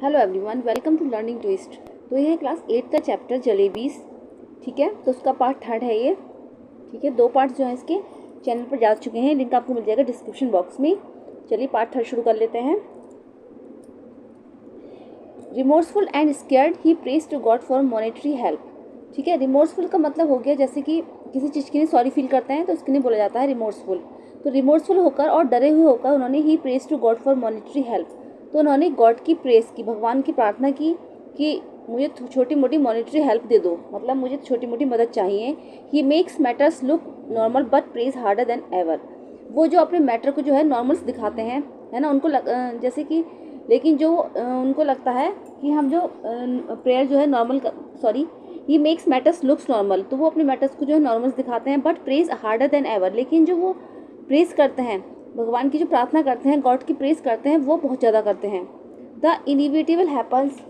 Hello everyone, welcome to Learning Twist. तो ये है क्लास 8 का चैप्टर जलेबीज। ठीक है, तो उसका पार्ट 3 है ये। ठीक है, 2 पार्ट जो हैं इसके चैनल पर जा चुके हैं, लिंक आपको मिल जाएगा डिस्क्रिप्शन बॉक्स में। चलिए पार्ट 3 शुरू कर लेते हैं। Remorseful and scared he prays to God for monetary help. ठीक है, रिमोर्सफुल का मतलब हो गया जैसे कि किसी चीज़ के लिए सॉरी फील करते हैं तो उसके लिए बोला जाता है रिमोर्सफुल। तो रिमोर्सफुल होकर और डरे हुए होकर उन्होंने he prays to God for monetary help, तो उन्होंने गॉड की प्रेस की, भगवान की प्रार्थना की कि मुझे छोटी मोटी मॉनेटरी हेल्प दे दो, मतलब मुझे छोटी मोटी मदद चाहिए। He makes matters look normal but praise harder than ever. वो जो अपने मैटर को जो है नॉर्मल्स दिखाते हैं, है ना, उनको जैसे कि लेकिन जो उनको लगता है कि हम जो प्रेयर जो है normal sorry he makes matters looks normal, तो वो अपने मैटर्स को जो है नॉर्मल्स दिखाते हैं but praise harder than ever. लेकिन जो वो प्रेज करते हैं, भगवान की जो प्रार्थना करते हैं, गॉड की प्रेज करते हैं, वो बहुत ज़्यादा करते हैं। द इनिविटेबल हैपन्स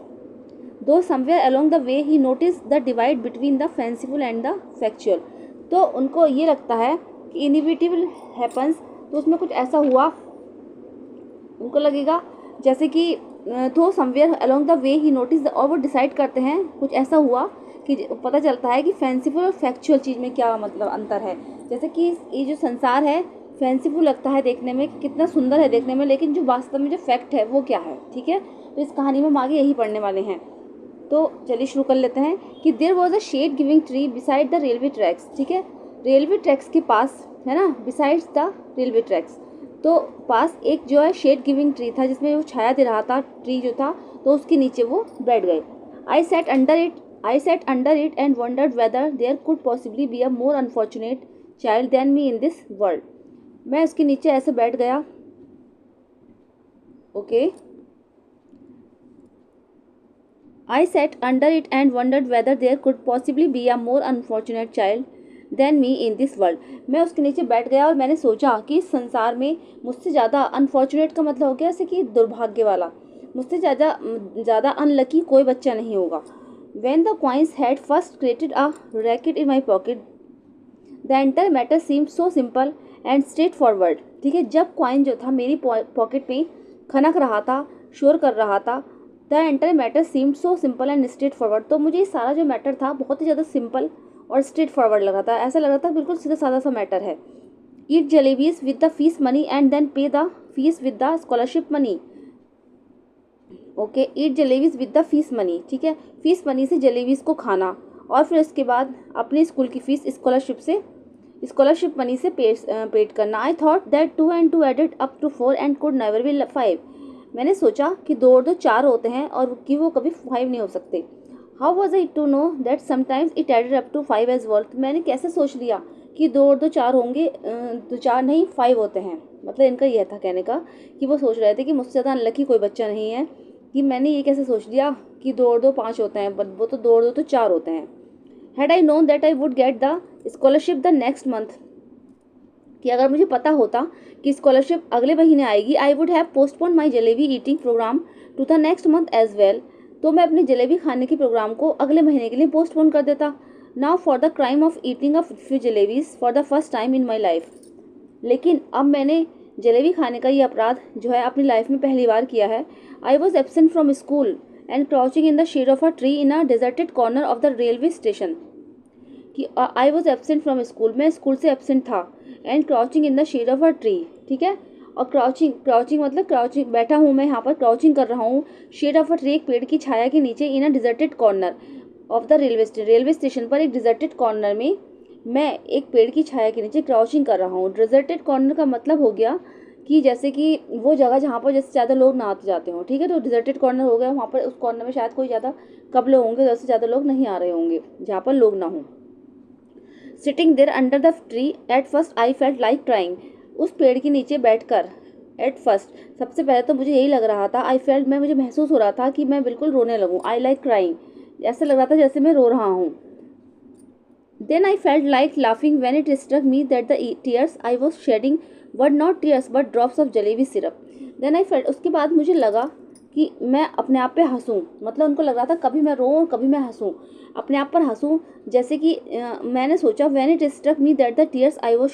दो somewhere along the way he notice the divide between the fanciful and the factual. तो उनको ये लगता है कि इनिविटेबल हैपन्स, तो उसमें कुछ ऐसा हुआ, उनको लगेगा जैसे कि तो somewhere along the way he notice, और वो डिसाइड करते हैं कुछ ऐसा हुआ कि पता चलता है कि फैंसीफुल और फैक्चुअल चीज़ में क्या मतलब अंतर है। जैसे कि ये जो संसार है फैंसीफुल लगता है देखने में कि कितना सुंदर है देखने में, लेकिन जो वास्तव में जो फैक्ट है वो क्या है। ठीक है, तो इस कहानी में हम आगे यही पढ़ने वाले हैं। तो चलिए शुरू कर लेते हैं कि there was a shade giving tree beside the railway tracks. ठीक है, रेलवे ट्रैक्स के पास, है ना, बिसाइड्स द रेलवे ट्रैक्स, तो पास एक जो है शेड गिविंग ट्री था जिसमें वो छाया दे रहा था, ट्री जो था, तो उसके नीचे वो बैठ गए। I sat under it and wondered whether there could possibly be a more unfortunate child than me in this world. मैं उसके नीचे ऐसे बैठ गया। Okay, I sat under it and wondered whether there could possibly be a more unfortunate child than me in this world. मैं उसके नीचे बैठ गया और मैंने सोचा कि इस संसार में मुझसे ज़्यादा अनफॉर्चुनेट का मतलब हो गया जैसे कि दुर्भाग्य वाला, मुझसे ज़्यादा अनलकी कोई बच्चा नहीं होगा। When the coins had first created a racket in my pocket, the entire matter seemed so simple and straightforward। ठीक है, जब कॉइन जो था मेरी पॉकेट में खनक रहा था, शोर कर रहा था, the entire matter seemed so simple and straight forward, तो मुझे ये सारा जो मैटर था बहुत ही ज़्यादा सिंपल और स्ट्रेट फॉरवर्ड लग रहा था। ऐसा लग रहा था बिल्कुल सीधा साधा सा मैटर है। Eat jalebis with the fees money and then pay the fees with the scholarship money. Okay, eat jalebis with the fees money. ठीक है, फीस मनी से जलेबीज को खाना और फिर उसके बाद अपनी स्कूल की फीस स्कॉलरशिप मनी से पेड करना। I thought that 2 and 2 added up to 4 and could never be 5। मैंने सोचा कि 2 और 2 4 होते हैं और कि वो कभी 5 नहीं हो सकते। How was I to know that sometimes it added up to 5 as worth. मैंने कैसे सोच लिया कि 2 और 2 4 होंगे, 2 4 नहीं 5 होते हैं। मतलब इनका यह था कहने का कि वो सोच रहे थे कि मुझसे ज़्यादा अनलकी कोई बच्चा नहीं है, कि मैंने ये कैसे सोच लिया कि 2 और 2 5 होते हैं, बट वो तो 2 और 2 तो 4 होते हैं। Had I known that I would get the scholarship the next month, कि अगर मुझे पता होता कि स्कॉलरशिप अगले महीने आएगी, I would have postpone my jalebi eating programme to the next month as well, तो मैं अपने जलेबी खाने के प्रोग्राम को अगले महीने के लिए पोस्टपोन कर देता। Now for the crime of eating a few jalebis for the first time in my life. लेकिन अब मैंने जलेबी खाने का ये अपराध जो है अपनी लाइफ में पहली बार किया है। I was absent from school and crouching in the shade of a tree in a deserted corner of the railway station. कि I was absent from school, मैं स्कूल से एब्सेंट था, and crouching in the shade of a tree. ठीक है, और crouching मतलब crouching बैठा हूँ मैं यहाँ पर, क्राउचिंग कर रहा हूँ, शेड ऑफ अ ट्री एक पेड़ की छाया के नीचे, in a deserted corner of the railway station पर एक डिजर्टेड कॉर्नर में मैं एक पेड़ की छाया के नीचे क्राउचिंग कर रहा हूँ। डिजर्टेड कॉर्नर का मतलब हो गया कि जैसे कि वो जगह जहाँ पर जैसे ज़्यादा लोग ना आते जाते हों। ठीक है, तो डिजर्टेड कॉर्नर हो गया वहाँ पर, उस कॉर्नर में शायद कोई ज़्यादा कब लोग होंगे, 10 से ज़्यादा लोग नहीं आ रहे होंगे, जहाँ पर लोग ना हों। Sitting there under the tree at first I felt like crying, उस पेड़ के नीचे बैठकर एट फर्स्ट सबसे पहले तो मुझे यही लग रहा था, आई फेल्ट मुझे महसूस हो रहा था कि मैं बिल्कुल रोने लगूँ। आई लाइक क्राइंग, ऐसा लग रहा था जैसे मैं रो रहा हूँ। Then I felt like laughing when it struck me that the tears I was shedding were not tears but drops of jalebi syrup. Then I felt, उसके बाद मुझे लगा कि मैं अपने आप पे हंसूं, मतलब उनको लग रहा था कभी मैं रोऊं कभी मैं हंसूं, अपने आप पर हंसूं। जैसे कि मैंने सोचा when it struck me that the tears I was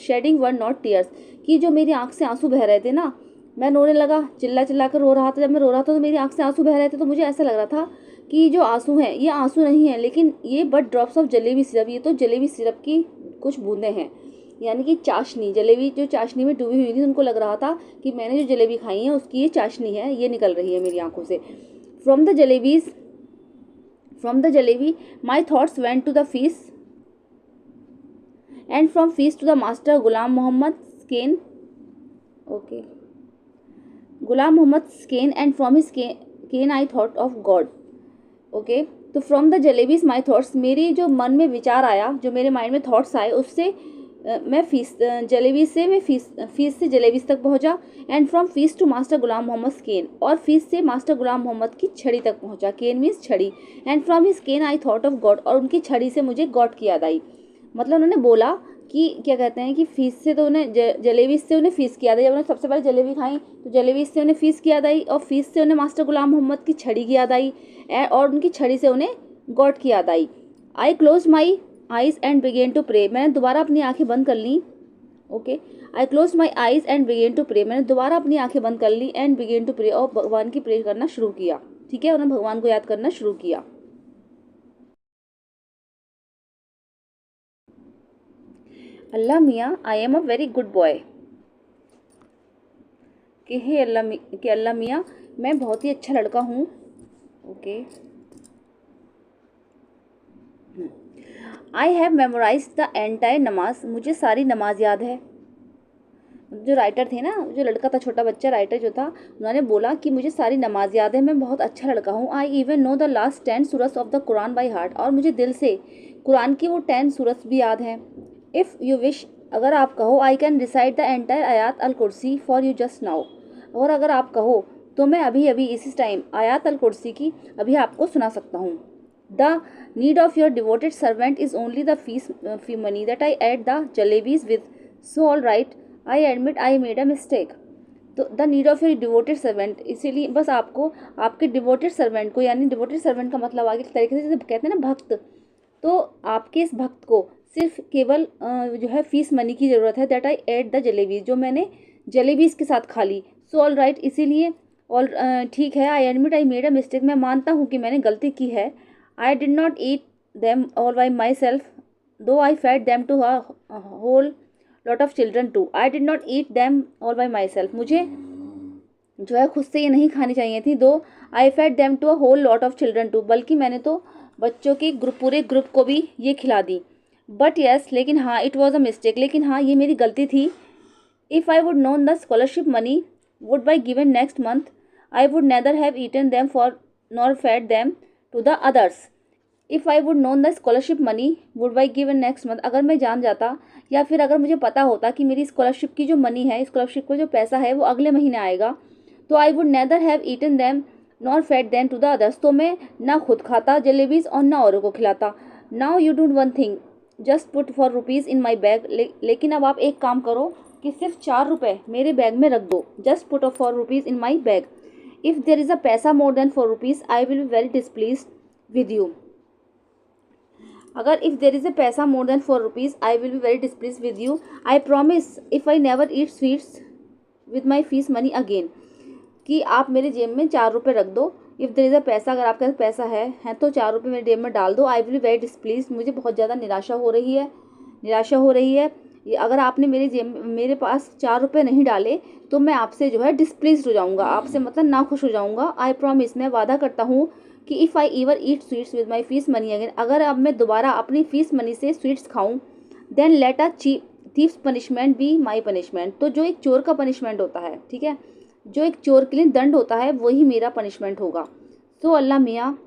shedding were not tears, कि जो मेरी आंख से आंसू बह रहे थे ना, मैं रोने लगा, चिल्ला चिल्ला कर रो रहा था। जब मैं रो रहा था तो मेरी आँख से आंसू बह रहे थे, तो मुझे ऐसा लग रहा था कि जो आंसू हैं ये आंसू नहीं है, लेकिन ये but drops of jalebi syrup, ये तो जलेबी सिरप की कुछ बूंदें हैं, यानी कि चाशनी, जलेबी जो चाशनी में डूबी हुई थी, उनको लग रहा था कि मैंने जो जलेबी खाई है उसकी ये चाशनी है, ये निकल रही है मेरी आंखों से। From the jalebis from the jalebi my thoughts went to the fees, and from fees to the master Ghulam Mohammad scan, okay, Ghulam Mohammad scan, and from his cane I thought of God, okay. तो from the jalebis my thoughts, मेरी जो मन में विचार आया, जो मेरे mind में थॉट्स आए, उससे मैं जलेबी से मैं फीस से जलेबीज तक पहुंचा, and from fees to master Ghulam Mohammad cane, और फीस से मास्टर गुलाम मोहम्मद की छड़ी तक पहुंचा, केन मीन्स छड़ी, and from his cane I thought of God, और उनकी छड़ी से मुझे गॉड की याद आई। मतलब उन्होंने बोला कि क्या कहते हैं कि फीस से तो उन्हें जलेबी से उन्हें फीस की याद आई, जब उन्होंने सबसे पहले जलेबी खाई तो जलेबी से उन्हें फीस की याद आई, और फीस से उन्हें मास्टर गुलाम मोहम्मद की छड़ी की याद आई, और उनकी छड़ी से उन्हें गॉड की याद आई। I close my eyes and began to pray, मैंने दोबारा अपनी आंखें बंद कर ली, okay. I close my eyes and began to pray, मैंने दोबारा अपनी आंखें बंद कर ली, एंड बिगेन टू प्रे, और भगवान की प्रे करना शुरू किया, ठीक है, उन्होंने भगवान को याद करना शुरू किया। अल्लाह मियाँ, I am a very good boy, कि हे अल्लाह मियाँ, मैं बहुत ही अच्छा लड़का हूँ, okay. I have memorize the entire namaz, मुझे सारी नमाज याद है। जो राइटर थे ना, जो लड़का था, छोटा बच्चा राइटर जो था, उन्होंने बोला कि मुझे सारी नमाज याद है, मैं बहुत अच्छा लड़का हूँ। I even know the last 10 Surat of the Quran by heart, और मुझे दिल से कुरान की वो 10 सूरत भी याद हैं। इफ़ यू विश, अगर आप कहो, I can recite the entire आयात अल कुर्सी फॉर यू जस्ट नाउ, और अगर आप कहो तो मैं अभी अभी इसी टाइम आयात अल कुर्सी की अभी आपको सुना सकता हूँ। The need of your devoted servant is only the fee money that I ate the jalebis with, so all right, I admit I made a mistake. तो the need of your devoted servant, इसीलिए बस आपको आपके devoted servant को, यानी devoted servant का मतलब आगे तरीके से जैसे कहते हैं ना भक्त, तो आपके इस भक्त को सिर्फ केवल जो है फीस मनी की ज़रूरत है, that I ate the jalebis, जो मैंने जलेबीज के साथ खा ली। सो ऑल राइट, इसीलिए ऑल ठीक है, I admit I made a mistake, मैं मानता हूँ कि मैंने गलती की है। I did not eat them all by myself, though I fed them to whole lot of children too, I did not eat them all by myself, मुझे जो है खुद से ये नहीं खानी चाहिए थी। Though I fed them to a whole lot of children too, बल्कि मैंने तो बच्चों के पूरे ग्रुप को भी ये खिला दी। बट येस, लेकिन हाँ, इट वॉज अ मिस्टेक, लेकिन हाँ ये मेरी गलती थी। If I would known the scholarship money would be given next month, I would neither have eaten them for nor fed them to the others. If I would known the scholarship money would be given next month, अगर मैं जान जाता या फिर अगर मुझे पता होता कि मेरी स्कॉलरशिप की जो मनी है, स्कॉलरशिप का जो पैसा है वो अगले महीने आएगा, तो I would neither have eaten them nor fed them to the others, तो मैं ना खुद खाता जलेबीज और ना औरों को खिलाता। Now you do one thing, just put four rupees in my bag, लेकिन अब आप एक काम करो कि सिर्फ 4 रुपये मेरे बैग में रख दो। Just put four rupees in my bag, if there is a paisa more than 4 rupees I will be very displeased with you. अगर if there is a paisa more than 4 rupees I will be very displeased with you. I promise if I never eat sweets with my fees money again, कि आप मेरे जेब में 4 रुपये रख दो। If there is a पैसा, अगर आपके पास पैसा है तो 4 रुपये मेरे जेब में डाल दो। आई विल बी वेरी डिसप्लीज, मुझे बहुत ज़्यादा निराशा हो रही है। अगर आपने मेरे पास 4 रुपये नहीं डाले तो मैं आपसे जो है डिसप्लीज हो जाऊँगा, आपसे मतलब नाखुश हो जाऊँगा। आई प्रॉमिस, मैं वादा करता हूँ कि if I ever eat sweets with my fees money again, अगर अब मैं दोबारा अपनी फीस मनी से स्वीट्स खाऊँ, then let a thief's punishment be my punishment, तो जो एक चोर का पनिशमेंट होता है, ठीक है, जो एक चोर के लिए दंड होता है वही मेरा पनिशमेंट होगा। सो अल्लाह मियाँ,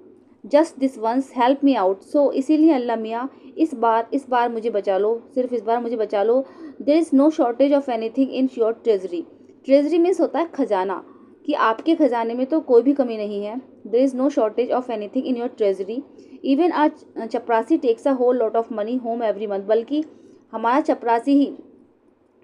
just this once help me out, so इसीलिए अल्लाह मियाँ इस बार मुझे बचा लो, सिर्फ इस बार मुझे बचा लो। There is no shortage of anything in your treasury, treasury means होता है खजाना, कि आपके खजाने में तो कोई भी कमी नहीं है। There is no shortage of anything in your treasury, even a chaprasi takes a whole lot of money home every month, बल्कि हमारा चपरासी ही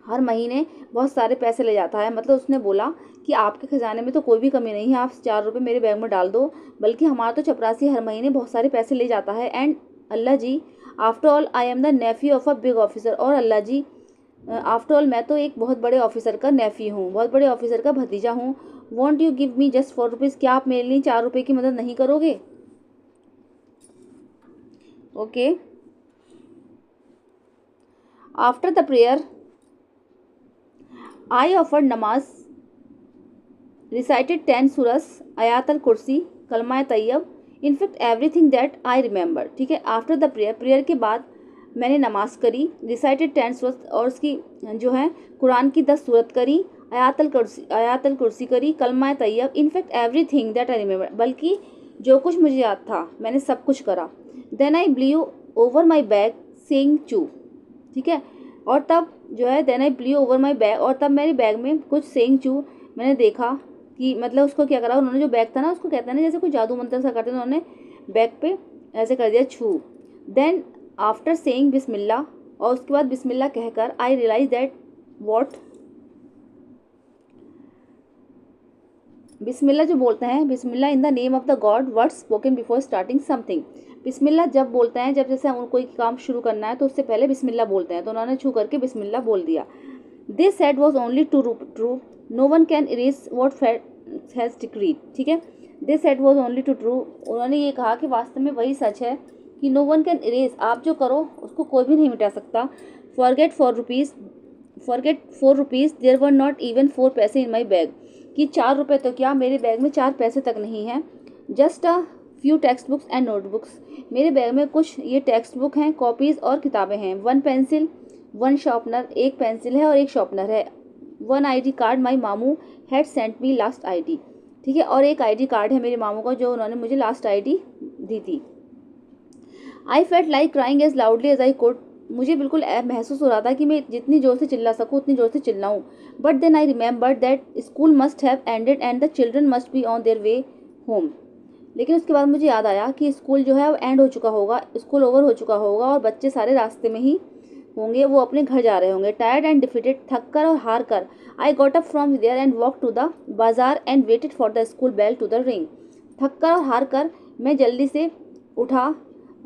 हर महीने बहुत सारे पैसे ले जाता है। मतलब उसने बोला कि आपके खजाने में तो कोई भी कमी नहीं है, आप 4 रुपये मेरे बैग में डाल दो, बल्कि हमारा तो चपरासी हर महीने बहुत सारे पैसे ले जाता है। And Allah ji, after all I am the nephew of a big officer, और अल्लाह जी आफ्टर ऑल मैं तो एक बहुत बड़े ऑफिसर का नेफी हूँ, बहुत बड़े ऑफिसर का भतीजा हूँ। Want you give me just 4 rupees, क्या आप मेरे लिए 4 रुपये की मदद नहीं करोगे? Okay. After the prayer I offered namaz, recited 10 surahs, Ayat al Kursi, Kalma Tayyab, in fact everything that I remember. ठीक है, आफ्टर द प्रेयर, प्रेयर के बाद मैंने नमाज करी, रिसाइटेड 10 सूरत, और उसकी जो है कुरान की 10 सूरत करी, आयात अल कुर्सी करी, Kalma Tayyab, in fact everything that I remember, बल्कि जो कुछ मुझे याद था मैंने सब कुछ करा। Then I blew over my bag saying चू। ठीक है, और तब जो है then I blew over my bag, और तब मेरे बैग में कुछ सेइंग चू मैंने देखा कि मतलब उसको क्या करा उन्होंने, जो बैग था ना उसको कहते हैं ना जैसे कोई जादू मंत्र सा करते हैं, उन्होंने बैग पे ऐसे कर दिया छू। देन आफ्टर सेइंग बिस्मिल्लाह, और उसके बाद बिस्मिल्लाह कहकर आई रियलाइज दैट व्हाट, बिस्मिल्लाह जो बोलते हैं, बिस्मिल्लाह in the name of the God words spoken before starting something. बिस्मिल्लाह जब बोलते हैं, जब जैसे हम कोई काम शुरू करना है तो उससे पहले बिस्मिल्लाह बोलते हैं, तो उन्होंने छू करके बिस्मिल्लाह बोल दिया। This said was only true, no one can erase what has decreed. ठीक है, this said was only true, उन्होंने ये कहा कि वास्तव में वही सच है कि नो वन कैन इरेज, आप जो करो उसको कोई भी नहीं मिटा सकता। Forget 4 rupees there were not even 4 paise in my bag, कि 4 रुपये तो क्या मेरे बैग में 4 पैसे तक नहीं हैं। Just a few text books and notebooks, मेरे बैग में कुछ ये टेक्स्ट बुक हैं, कॉपीज़ और किताबें हैं। 1 पेंसिल 1 शार्पनर, एक पेंसिल है और एक शार्पनर है। 1 ID कार्ड माई मामू had sent me last ID। ठीक है, और एक ID कार्ड है मेरे मामू का जो उन्होंने मुझे लास्ट ID दी थी। I felt like crying as loudly as I could, मुझे बिल्कुल महसूस हो रहा था कि मैं जितनी ज़ोर से चिल्ला सकूँ उतनी ज़ोर से चिल्लाऊँ। But then I remember that school must have ended and the children must be on their way home. लेकिन उसके बाद मुझे याद आया कि स्कूल जो है वो एंड हो चुका होगा, स्कूल ओवर हो चुका होगा और बच्चे सारे रास्ते में ही होंगे, वो अपने घर जा रहे होंगे। टायर्ड एंड डिफीटेड, थक कर और हार कर, I got up from there and walk to the bazaar and waited for the school bell to the ring. थक कर और हार कर मैं जल्दी से उठा,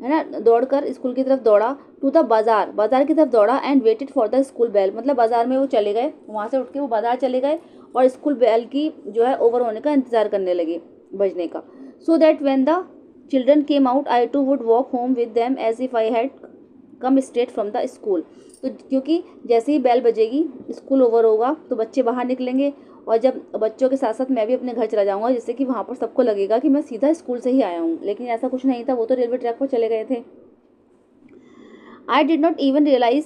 है ना, दौड़कर स्कूल की तरफ दौड़ा, टू द बाजार, बाजार की तरफ दौड़ा, and waited for the school bell, मतलब बाजार में वो चले गए, वहाँ से उठ के वो बाजार चले गए और स्कूल बेल की जो है ओवर होने का इंतजार करने लगे, बजने का। So that when the children came out I too would walk home with them as if I had come straight from the school. तो क्योंकि जैसे ही बेल बजेगी स्कूल ओवर होगा तो बच्चे बाहर निकलेंगे, और जब बच्चों के साथ साथ मैं भी अपने घर चला जाऊंगा, जिससे कि वहाँ पर सबको लगेगा कि मैं सीधा स्कूल से ही आया हूँ। लेकिन ऐसा कुछ नहीं था, वो तो रेलवे ट्रैक पर चले गए थे। I did not even realise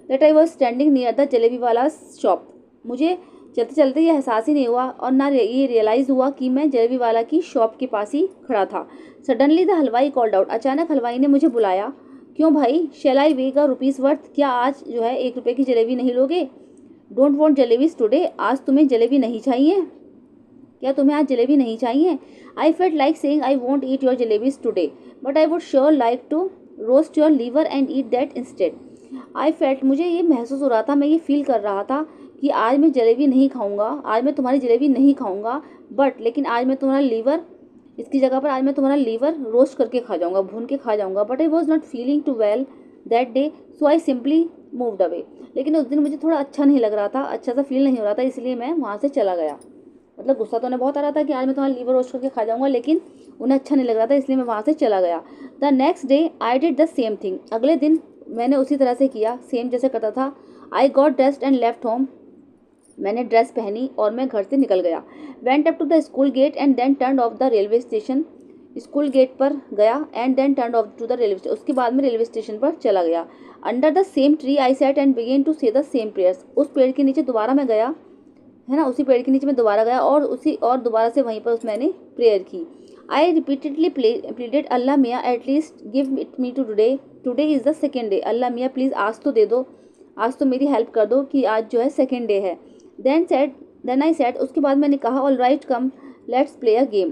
that I was standing near the jalebi वाला शॉप, मुझे चलते चलते ये एहसास ही नहीं हुआ और ना ये रियलाइज़ हुआ कि मैं जलेबी वाला की शॉप के पास ही खड़ा था। सडनली द हलवाई कॉल्ड आउट, अचानक हलवाई ने मुझे बुलाया। क्यों भाई, शेल आई वेग अ रुपीज़ वर्थ, क्या आज जो है 1 रुपये की जलेबी नहीं लोगे? डोंट वॉन्ट जलेबीज टुडे, आज तुम्हें जलेबी नहीं चाहिए? क्या तुम्हें आज जलेबी नहीं चाहिए? I felt like saying I want eat your jalebis today but I would sure like to roast your liver and eat that instead. I felt, मुझे ये महसूस हो रहा था, मैं ये फील कर रहा था कि आज मैं जलेबी नहीं खाऊंगा, आज मैं तुम्हारी जलेबी नहीं खाऊंगा, बट लेकिन आज मैं तुम्हारा लीवर, इसकी जगह पर आज मैं तुम्हारा लीवर रोस्ट करके खा जाऊंगा, भून के खा जाऊंगा। But I was not feeling too well that day, so I simply moved away. लेकिन उस दिन मुझे थोड़ा अच्छा नहीं लग रहा था, अच्छा सा फील नहीं हो रहा था, इसलिए मैं वहाँ से चला गया। मतलब गुस्सा तो उन्हें बहुत आ रहा था कि आज मैं तुम्हारा लीवर रोस्ट करके खा जाऊंगा, लेकिन उन्हें अच्छा नहीं लग रहा था, इसलिए मैं वहाँ से चला गया। The next day I did the same thing, अगले दिन मैंने उसी तरह से किया, सेम जैसे करता था। I got dressed and left home, मैंने ड्रेस पहनी और मैं घर से निकल गया। Went up to the school gate and then turn off the railway station, school gate पर गया and then turn off to the railway station, उसके बाद में रेलवे स्टेशन पर चला गया। Under the same tree I sat and began to say the same prayers, उस पेड़ के नीचे दोबारा मैं गया, है ना, उसी पेड़ के नीचे मैं दोबारा गया और दोबारा से वहीं पर मैंने प्रेयर की। आई रिपीटेडली प्लीडेड अल्लाह मियाँ at least give it me to today, today is the second day, Allah मियाँ प्लीज़ आज तो दे दो, आज तो मेरी हेल्प कर दो कि आज जो है सेकेंड डे है। देन आई सेड, उसके बाद मैंने कहा all right come let's play a game,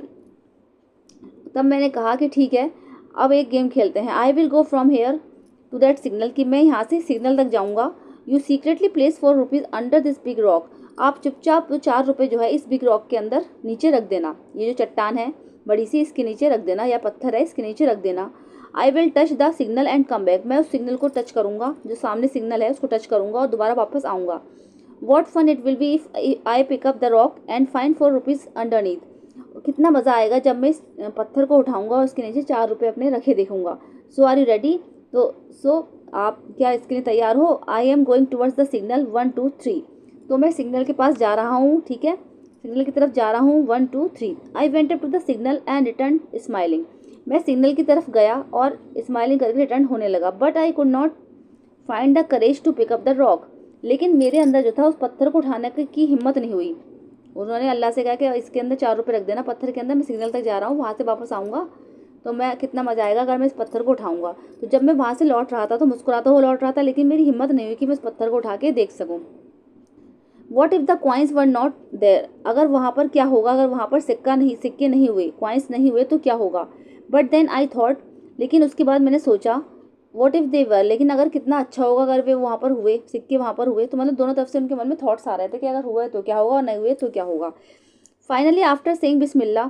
तब मैंने कहा कि ठीक है अब एक गेम खेलते हैं। I will go from here to that signal, कि मैं यहाँ से सिग्नल तक जाऊँगा। You secretly place 4 rupees under this big rock, आप चुपचाप 4 रुपये जो है इस बिग रॉक के अंदर नीचे रख देना, ये जो चट्टान है बड़ी सी इसके नीचे रख देना, या पत्थर है इसके नीचे रख देना। I will touch the signal and come back, मैं उस सिग्नल को टच करूँगा, जो सामने सिग्नल है उसको टच करूँगा और दोबारा वापस आऊँगा। What fun it will be if I pick up the rock and find 4 rupees underneath, कितना मज़ा आएगा जब मैं इस पत्थर को उठाऊँगा और उसके नीचे 4 रुपये अपने रखे देखूँगा। सो आर यू रेडी, तो आप क्या इसके लिए तैयार हो? I am going towards the signal 1 2 3, तो मैं सिग्नल के पास जा रहा हूँ, ठीक है, सिग्नल की तरफ जा रहा हूँ 1 2 3। I went up to the signal and return smiling, मैं सिग्नल की तरफ गया और स्माइलिंग करके रिटर्न होने लगा। But I could not find the courage to pick up the rock, लेकिन मेरे अंदर जो था उस पत्थर को उठाने की हिम्मत नहीं हुई। उन्होंने अल्लाह से कहा कि इसके अंदर 4 रुपये रख देना पत्थर के अंदर, मैं सिग्नल तक जा रहा हूँ, वहाँ से वापस आऊँगा तो मैं कितना मज़ा आएगा अगर मैं इस पत्थर को उठाऊँगा। तो जब मैं वहाँ से लौट रहा था तो मुस्कुराता हुआ लौट रहा था, लेकिन मेरी हिम्मत नहीं हुई कि मैं इस पत्थर को उठा के देख सकूँ। What if the coins were not there, अगर वहाँ पर क्या होगा, अगर वहाँ पर सिक्के नहीं हुए, कॉइन्स नहीं हुए तो क्या होगा। बट देन आई थॉट, लेकिन उसके बाद मैंने सोचा, वॉट इफ़ दे वर, लेकिन अगर कितना अच्छा होगा अगर वे वहाँ पर हुए, सिक्के वहाँ पर हुए। तो मतलब दोनों तरफ से उनके मन में थॉट्स आ रहे थे कि अगर हुआ तो क्या होगा और नहीं हुए तो क्या होगा। फाइनली आफ्टर सेइंग बिस्मिल्लाह,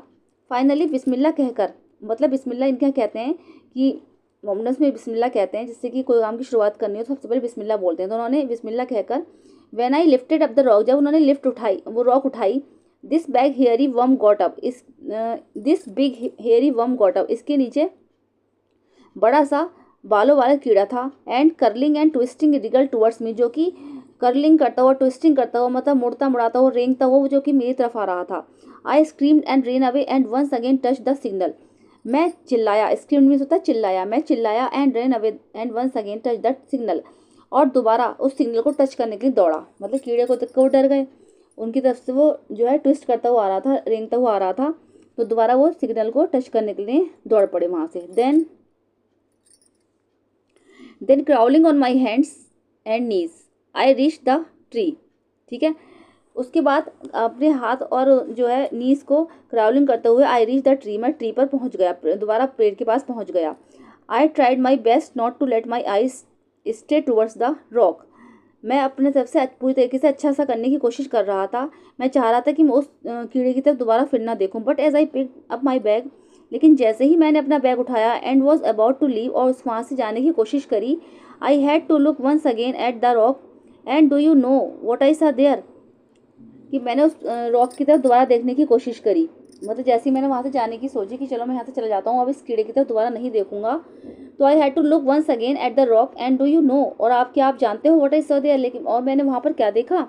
फाइनली बिस्मिल्लाह कहकर, मतलब बिस्मिल्लाह इनके यहाँ कहते हैं कि मोमडन्स में बिस्मिल्लाह कहते हैं, जिससे कि कोई काम की शुरुआत करनी हो तो सबसे पहले बिस्मिल्लाह बोलते हैं। तो उन्होंने बिस्मिल्लाह कहकर, when I lifted up the rock, जब उन्होंने लिफ्ट उठाई, वो रॉक उठाई, this big hairy worm got up, this big hairy worm got up, इसके नीचे बड़ा सा बालों वाला कीड़ा था। And curling and twisting Regal towards me, जो कि कर्लिंग करता हुआ, ट्विस्टिंग करता हुआ, मतलब मुड़ता मुड़ाता हुआ, रेंगता हुआ, जो कि मेरी तरफ आ रहा था। I screamed and ran away and once again touch the signal, मैं चिल्लाया, स्क्रीम मीन्स होता है चिल्लाया, मैं चिल्लाया and ran away and once again touch the signal, और दोबारा उस सिग्नल को टच करने के लिए दौड़ा। मतलब कीड़े को देख कर वो डर गए, उनकी तरफ से वो जो है ट्विस्ट करता हुआ आ रहा था, रेंगता हुआ आ रहा था, तो दोबारा वो सिग्नल को टच करने के लिए दौड़ पड़े वहाँ से। Then crawling on my hands and knees I reach the tree, ठीक है, उसके बाद अपने हाथ और जो है नीज को क्राउलिंग करते हुए आई रीच द ट्री, मैं ट्री पर पहुंच गया, दोबारा पेड़ के पास पहुंच गया। I tried my best not to let my eyes stay towards the rock, मैं अपने तरफ से पूरी तरीके से अच्छा सा करने की कोशिश कर रहा था, मैं चाह रहा था कि मैं उस कीड़े की तरफ दोबारा फिर ना देखूँ। But as I pick up my bag, लेकिन जैसे ही मैंने अपना बैग उठाया and was about to leave, और उस वहाँ से जाने की कोशिश करी, I had to look once again at the rock and do you know what I saw there, कि मैंने उस रॉक की तरफ दोबारा देखने की कोशिश करी। मतलब जैसे ही मैंने वहाँ से जाने की सोची कि चलो मैं यहाँ से चला जाता हूँ, अब इस कीड़े की तरफ दोबारा नहीं देखूंगा, तो I had to look once again at the rock and do you know, और आप जानते हो व्हाट आई सॉ देयर, लेकिन और मैंने वहाँ पर क्या देखा।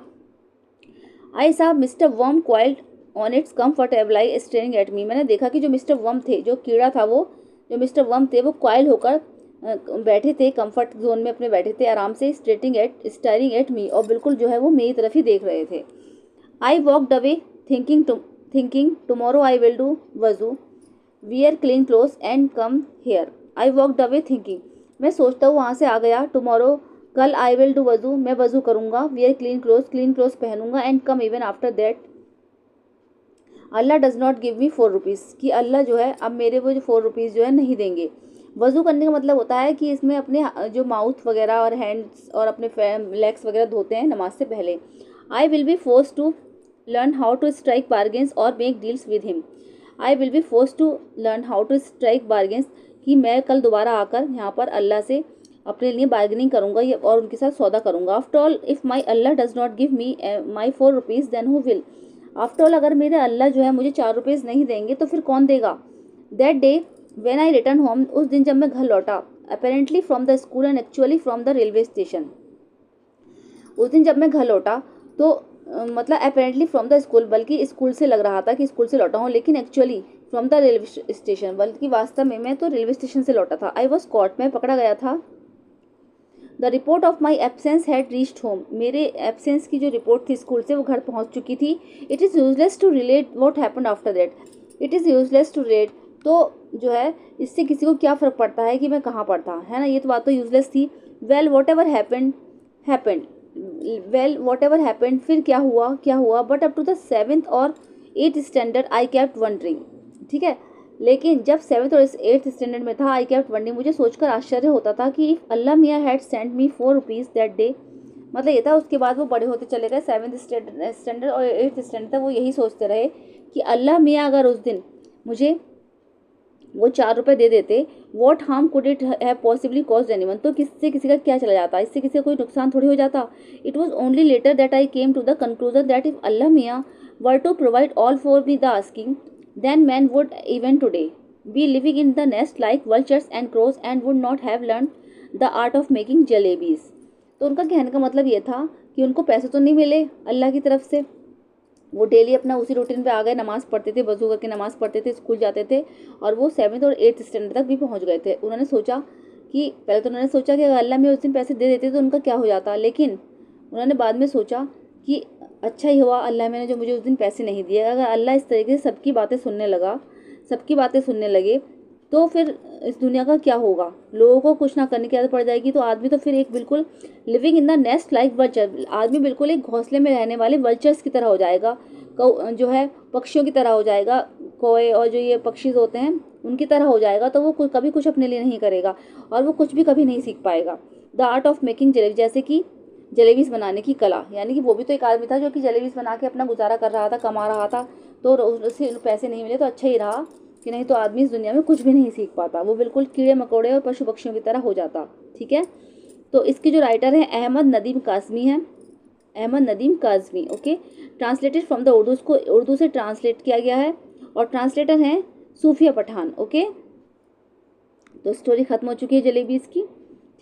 आई सा mister worm coiled on it's comfortable I staring at me, मैंने देखा कि जो मिस्टर वर्म थे, जो कीड़ा था, वो जो मिस्टर वर्म थे वो क्वाइल होकर बैठे थे, कंफर्ट जोन में अपने बैठे थे आराम से, स्टेरिंग एट मी, और बिल्कुल जो है वो मेरी तरफ ही देख रहे थे। I walked away thinking tomorrow I will do वजू, wear clean clothes and come here. I walked away thinking, मैं सोचता हूँ वहाँ से आ गया, टुमारो कल, आई विल डू वजू, मैं वजू करूँगा, वियर क्लीन क्लोथ्स पहनूंगा, and come even after that Allah does not give me 4 rupees, कि अल्लाह जो है अब मेरे वो जो 4 रुपीज़ जो है नहीं देंगे। वज़ू करने का मतलब होता है कि इसमें अपने जो माउथ वगैरह और हैंड्स और अपने लेग्स वगैरह धोते हैं नमाज से पहले। I will be force to learn how to strike bargains और make deals with him, I will be force to learn how to strike bargains, कि मैं कल दोबारा आकर यहाँ पर अल्लाह से अपने लिए बार्गेनिंग करूँगा और उनके साथ सौदा करूँगा। After all if my Allah does not give me my 4 rupees then who will, after all अगर मेरे अल्लाह जो है मुझे 4 रुपीज़ नहीं देंगे तो फिर कौन देगा। That day when I return home, उस दिन जब मैं घर लौटा, apparently from the school and actually from the railway station, उस दिन जब मैं घर लौटा तो मतलब अपेरेंटली फ्रॉम द स्कूल, बल्कि स्कूल से लग रहा था कि स्कूल से लौटा हूँ, लेकिन actually from the railway station, बल्कि वास्तव में मैं तो रेलवे स्टेशन से लौटा था। आई वॉज कॉट, मैं पकड़ा गया था। The report of my absence had reached home, मेरे एब्सेंस की जो रिपोर्ट थी स्कूल से वो घर पहुंच चुकी थी। It is useless to relate what happened after that, it is useless to relate, तो जो है इससे किसी को क्या फ़र्क पड़ता है कि मैं कहाँ पर था, है ना, ये तो बात तो यूजलेस थी। Well what ever happened, well what ever happened, फिर क्या हुआ, but up to the 7th और 8th standard I kept wondering, ठीक है, लेकिन जब 7th और 8th स्टैंडर्ड में था आई केप्ट वंडरिंग, मुझे सोचकर आश्चर्य होता था कि इफ़ अल्लाह मियाँ had sent me 4 rupees that day, मतलब ये था। उसके बाद वो बड़े होते चले गए, 7th स्टैंडर्ड और 8th स्टैंडर्ड तक वो यही सोचते रहे कि अल्लाह मियाँ अगर उस दिन मुझे वो 4 रुपये दे देते, what harm could it have possibly caused anyone, तो किससे किसी का क्या चला जाता, इससे किसी का कोई नुकसान थोड़ी हो जाता। It was only later that I came to the conclusion that if Allah मियाँ were to provide all for me the asking, then man would even today be living in the nest like vultures and crows and would not have learn the art of making jalebis. तो उनका कहने का मतलब ये था कि उनको पैसे तो नहीं मिले अल्लाह की तरफ से, वो डेली अपना उसी रूटीन पे आ गए, नमाज़ पढ़ते थे, वज़ू करके नमाज़ पढ़ते थे, स्कूल जाते थे, और वो 7th और 8th स्टैंडर्ड तक भी पहुंच गए थे। उन्होंने सोचा कि पहले तो उन्होंने सोचा कि अगर अल्लाह में उस दिन पैसे दे देते तो उनका क्या हो जाता, लेकिन उन्होंने बाद में सोचा कि अच्छा ही हुआ अल्लाह मैंने जो मुझे उस दिन पैसे नहीं दिए। अगर अल्लाह इस तरीके से सबकी बातें सुनने लगा, सबकी बातें सुनने लगे, तो फिर इस दुनिया का क्या होगा, लोगों को कुछ ना करने की आदत पड़ जाएगी, तो आदमी तो फिर एक बिल्कुल living in the nest like vulture, आदमी बिल्कुल एक घोंसले में रहने वाले वल्चर्स की तरह हो जाएगा, जो है पक्षियों की तरह हो जाएगा, कोए और जो ये पक्षी होते हैं उनकी तरह हो जाएगा। तो वो कभी कुछ अपने लिए नहीं करेगा और वो कुछ भी कभी नहीं सीख पाएगा। The art of making jalebi, जैसे कि जलेबीज बनाने की कला, यानी कि वो भी तो एक आदमी था जो कि जलेबीज बना के अपना गुजारा कर रहा था, कमा रहा था, तो उससे पैसे नहीं मिले तो अच्छा ही रहा, कि नहीं तो आदमी इस दुनिया में कुछ भी नहीं सीख पाता, वो बिल्कुल कीड़े मकोड़े और पशु पक्षियों की तरह हो जाता। ठीक है, तो इसके जो राइटर हैं अहमद नदीम काज़मी हैं, Ahmad Nadeem Qasmi. Okay, translated from the Urdu, को उर्दू से ट्रांसलेट किया गया है और ट्रांसलेटर हैं सूफिया पठान। ओके, तो स्टोरी खत्म हो चुकी है जलेबीज़ की।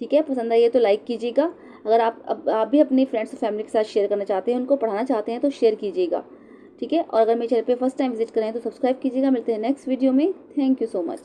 ठीक है, पसंद आई है तो लाइक कीजिएगा। अगर आप भी अपनी फ्रेंड्स और फैमिली के साथ शेयर करना चाहते हैं, उनको पढ़ाना चाहते हैं तो शेयर कीजिएगा। ठीक है, और अगर मेरे चैनल पे फर्स्ट टाइम विजिट करें तो सब्सक्राइब कीजिएगा। मिलते हैं नेक्स्ट वीडियो में। Thank you so much.